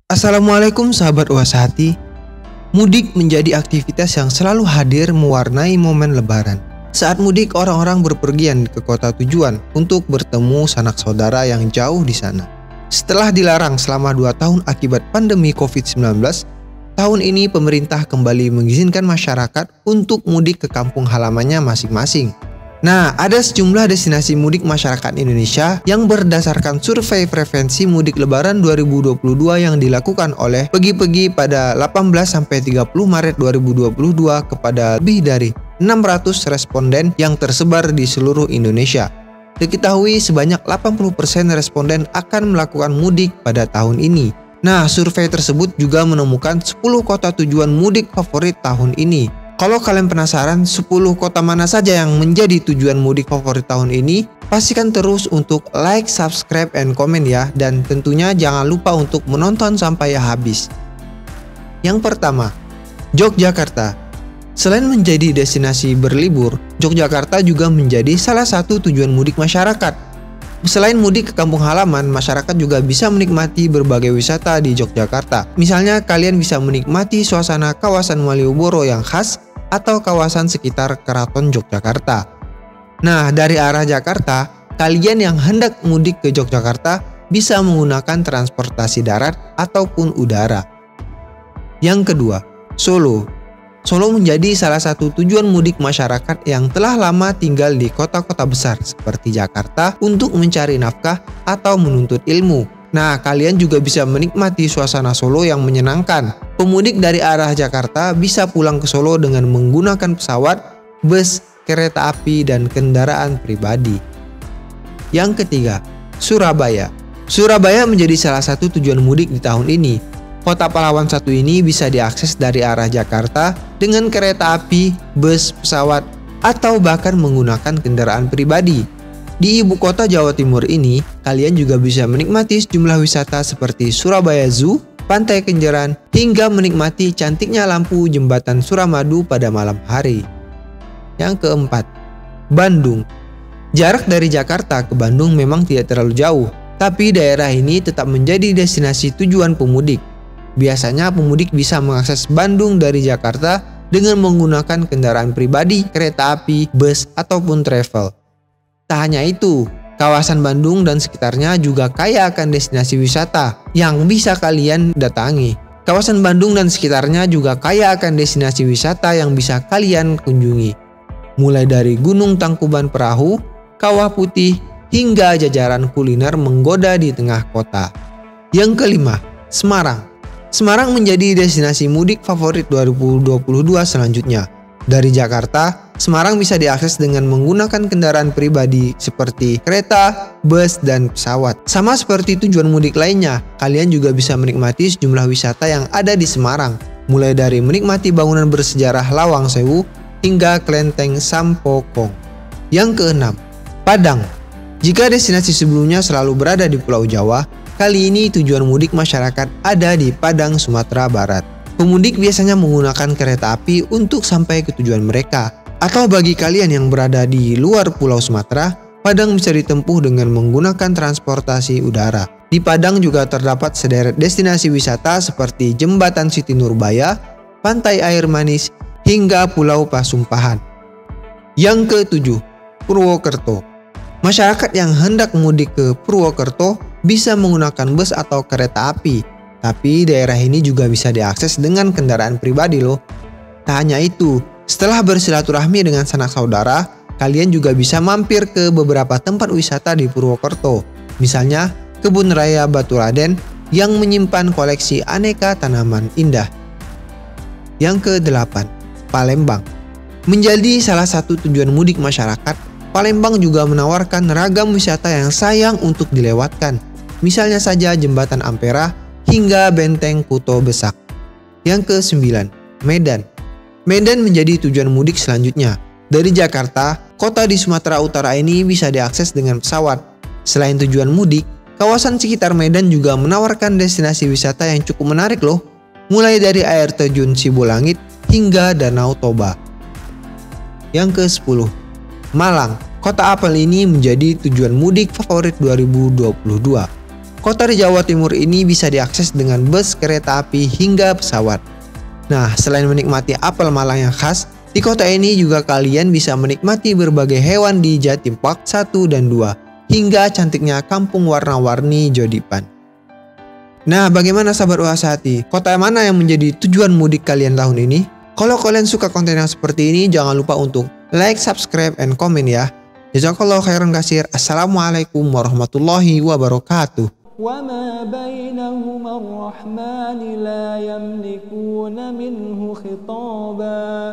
Assalamualaikum sahabat UAS Hati. Mudik menjadi aktivitas yang selalu hadir mewarnai momen lebaran. Saat mudik, orang-orang berpergian ke kota tujuan untuk bertemu sanak saudara yang jauh di sana. Setelah dilarang selama 2 tahun akibat pandemi COVID-19, tahun ini pemerintah kembali mengizinkan masyarakat untuk mudik ke kampung halamannya masing-masing. Nah, ada sejumlah destinasi mudik masyarakat Indonesia yang berdasarkan survei preferensi mudik lebaran 2022 yang dilakukan oleh Pegi pada 18-30 Maret 2022 kepada lebih dari 600 responden yang tersebar di seluruh Indonesia. Diketahui sebanyak 80% responden akan melakukan mudik pada tahun ini. Nah, survei tersebut juga menemukan 10 kota tujuan mudik favorit tahun ini. Kalau kalian penasaran 10 kota mana saja yang menjadi tujuan mudik favorit tahun ini, pastikan terus untuk like, subscribe, and komen ya. Dan tentunya jangan lupa untuk menonton sampai habis. Yang pertama, Yogyakarta. Selain menjadi destinasi berlibur, Yogyakarta juga menjadi salah satu tujuan mudik masyarakat. Selain mudik ke kampung halaman, masyarakat juga bisa menikmati berbagai wisata di Yogyakarta. Misalnya kalian bisa menikmati suasana kawasan Malioboro yang khas atau kawasan sekitar Keraton Yogyakarta. Nah, dari arah Jakarta, kalian yang hendak mudik ke Yogyakarta bisa menggunakan transportasi darat ataupun udara. Yang kedua, Solo. Solo menjadi salah satu tujuan mudik masyarakat yang telah lama tinggal di kota-kota besar seperti Jakarta untuk mencari nafkah atau menuntut ilmu. Nah, kalian juga bisa menikmati suasana Solo yang menyenangkan. Pemudik dari arah Jakarta bisa pulang ke Solo dengan menggunakan pesawat, bus, kereta api, dan kendaraan pribadi. Yang ketiga, Surabaya. Surabaya menjadi salah satu tujuan mudik di tahun ini. Kota pahlawan satu ini bisa diakses dari arah Jakarta dengan kereta api, bus, pesawat, atau bahkan menggunakan kendaraan pribadi. Di ibu kota Jawa Timur ini, kalian juga bisa menikmati sejumlah wisata seperti Surabaya Zoo, Pantai Kenjeran, hingga menikmati cantiknya lampu jembatan Suramadu pada malam hari. Yang keempat, Bandung. Jarak dari Jakarta ke Bandung memang tidak terlalu jauh, tapi daerah ini tetap menjadi destinasi tujuan pemudik. Biasanya pemudik bisa mengakses Bandung dari Jakarta dengan menggunakan kendaraan pribadi, kereta api, bus, ataupun travel. Tak hanya itu, kawasan Bandung dan sekitarnya juga kaya akan destinasi wisata yang bisa kalian datangi. Kawasan Bandung dan sekitarnya juga kaya akan destinasi wisata yang bisa kalian kunjungi. Mulai dari Gunung Tangkuban Perahu, Kawah Putih, hingga jajaran kuliner menggoda di tengah kota. Yang kelima, Semarang. Semarang menjadi destinasi mudik favorit 2022 selanjutnya. Dari Jakarta, Semarang bisa diakses dengan menggunakan kendaraan pribadi seperti kereta, bus, dan pesawat. Sama seperti tujuan mudik lainnya, kalian juga bisa menikmati sejumlah wisata yang ada di Semarang. Mulai dari menikmati bangunan bersejarah Lawang Sewu hingga kelenteng Sampokong. Yang keenam, Padang. Jika destinasi sebelumnya selalu berada di Pulau Jawa, kali ini tujuan mudik masyarakat ada di Padang, Sumatera Barat. Pemudik biasanya menggunakan kereta api untuk sampai ke tujuan mereka. Atau bagi kalian yang berada di luar Pulau Sumatera, Padang bisa ditempuh dengan menggunakan transportasi udara. Di Padang juga terdapat sederet destinasi wisata seperti Jembatan Siti Nurbaya, Pantai Air Manis, hingga Pulau Pasumpahan. Yang ketujuh, Purwokerto. Masyarakat yang hendak mudik ke Purwokerto bisa menggunakan bus atau kereta api. Tapi daerah ini juga bisa diakses dengan kendaraan pribadi loh. Tak hanya itu, setelah bersilaturahmi dengan sanak saudara, kalian juga bisa mampir ke beberapa tempat wisata di Purwokerto. Misalnya, Kebun Raya Baturaden yang menyimpan koleksi aneka tanaman indah. Yang ke-8, Palembang. Menjadi salah satu tujuan mudik masyarakat, Palembang juga menawarkan ragam wisata yang sayang untuk dilewatkan. Misalnya saja Jembatan Ampera hingga Benteng Kuto Besak. Yang ke-9, Medan. Medan menjadi tujuan mudik selanjutnya. Dari Jakarta, kota di Sumatera Utara ini bisa diakses dengan pesawat. Selain tujuan mudik, kawasan sekitar Medan juga menawarkan destinasi wisata yang cukup menarik loh. Mulai dari air terjun Sibolangit hingga Danau Toba. Yang ke-10, Malang. Kota apel ini menjadi tujuan mudik favorit 2022. Kota di Jawa Timur ini bisa diakses dengan bus, kereta api, hingga pesawat. Nah, selain menikmati apel Malang yang khas, di kota ini juga kalian bisa menikmati berbagai hewan di Jatim Park 1 dan 2, hingga cantiknya kampung warna-warni Jodipan. Nah, bagaimana sahabat UAS Hati? Kota mana yang menjadi tujuan mudik kalian tahun ini? Kalau kalian suka konten yang seperti ini, jangan lupa untuk like, subscribe, and komen ya. Jazakallahu khairan katsir. Assalamualaikum warahmatullahi wabarakatuh. وما بينهما الرحمن لا يملكون منه خطابا